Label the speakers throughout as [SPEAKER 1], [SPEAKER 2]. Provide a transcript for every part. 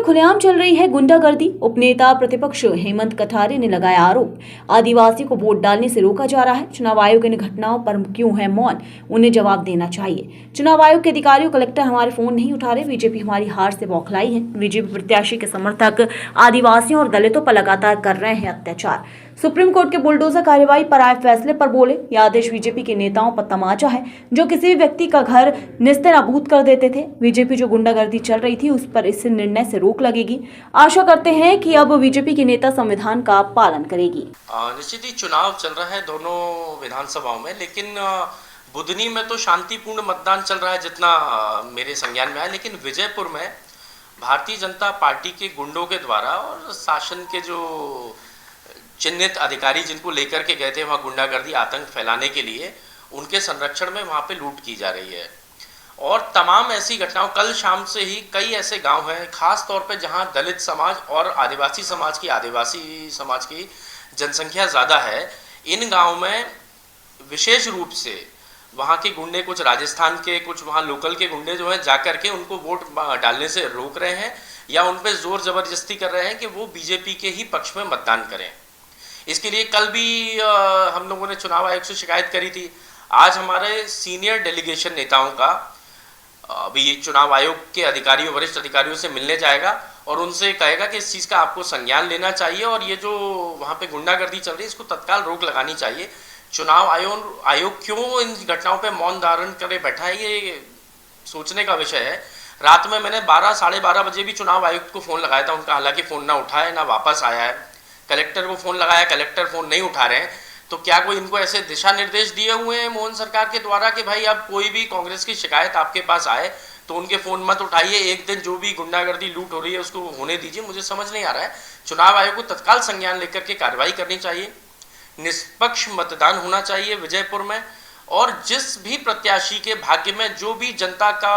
[SPEAKER 1] खुलेआम चल रही है गुंडागर्दी। उपनेता प्रतिपक्ष हेमंत कठारे ने लगाया आरोप, आदिवासियों को वोट डालने से रोका जा रहा है। चुनाव आयोग इन घटनाओं पर क्यों है मौन, उन्हें जवाब देना चाहिए। चुनाव आयोग के अधिकारियों, कलेक्टर हमारे फोन नहीं उठा रहे। बीजेपी हमारी हार से बौखलाई है। बीजेपी प्रत्याशी के समर्थक आदिवासियों और दलितों पर लगातार कर रहे हैं अत्याचार। सुप्रीम कोर्ट के बुलडोजर कार्यवाही पर आए फैसले पर बोले, यह आदेश बीजेपी के नेताओं पर तमाचा है जो किसी भी व्यक्ति का घर नेस्तनाबूद कर देते थे। बीजेपी जो गुंडागर्दी चल रही थी उस पर इस निर्णय से रोक लगेगी। आशा करते हैं कि अब बीजेपी के नेता संविधान का पालन करेगी।
[SPEAKER 2] निश्चित ही चुनाव चल रहा है दोनों विधानसभाओं में, लेकिन बुधनी में तो शांतिपूर्ण मतदान चल रहा है जितना मेरे संज्ञान में है। लेकिन विजयपुर में भारतीय जनता पार्टी के गुंडों के द्वारा और शासन के जो चिन्हित अधिकारी जिनको लेकर के गए थे वहाँ गुंडागर्दी आतंक फैलाने के लिए, उनके संरक्षण में वहाँ पे लूट की जा रही है। और तमाम ऐसी घटनाओं, कल शाम से ही कई ऐसे गांव हैं खास तौर पे जहाँ दलित समाज और आदिवासी समाज की जनसंख्या ज़्यादा है। इन गाँव में विशेष रूप से वहाँ के गुंडे, कुछ राजस्थान के, कुछ वहाँ लोकल के गुंडे जो हैं जाकर के उनको वोट डालने से रोक रहे हैं या उन पर जोर ज़बरदस्ती कर रहे हैं कि वो बीजेपी के ही पक्ष में मतदान करें। इसके लिए कल भी हम लोगों ने चुनाव आयोग से शिकायत करी थी। आज हमारे सीनियर डेलीगेशन नेताओं का अभी चुनाव आयोग के अधिकारियों, वरिष्ठ अधिकारियों से मिलने जाएगा और उनसे कहेगा कि इस चीज़ का आपको संज्ञान लेना चाहिए और ये जो वहाँ पे गुंडागर्दी चल रही है इसको तत्काल रोक लगानी चाहिए। चुनाव आयोग क्यों इन घटनाओं पे मौन धारण करे बैठा है, ये सोचने का विषय है। रात में मैंने 12 साढ़े 12 बजे भी चुनाव आयुक्त को फ़ोन लगाया था, उनका हालांकि फ़ोन ना उठाया ना वापस आया है। कलेक्टर को फ़ोन लगाया, कलेक्टर फ़ोन नहीं उठा रहे हैं। तो क्या कोई इनको ऐसे दिशा निर्देश दिए हुए हैं मोहन सरकार के द्वारा कि भाई अब कोई भी कांग्रेस की शिकायत आपके पास आए तो उनके फ़ोन मत उठाइए, एक दिन जो भी गुंडागर्दी लूट हो रही है उसको होने दीजिए? मुझे समझ नहीं आ रहा है। चुनाव आयोग को तत्काल संज्ञान लेकर के कार्रवाई करनी चाहिए, निष्पक्ष मतदान होना चाहिए विजयपुर में, और जिस भी प्रत्याशी के भाग्य में जो भी जनता का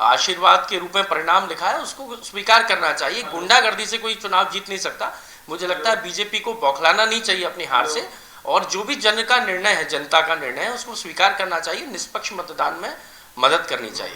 [SPEAKER 2] आशीर्वाद के रूप में परिणाम लिखा है उसको स्वीकार करना चाहिए। गुंडागर्दी से कोई चुनाव जीत नहीं सकता। मुझे लगता है बीजेपी को बौखलाना नहीं चाहिए अपनी हार से, और जो भी जन का निर्णय है, जनता का निर्णय है, उसको स्वीकार करना चाहिए। निष्पक्ष मतदान में मदद करनी चाहिए।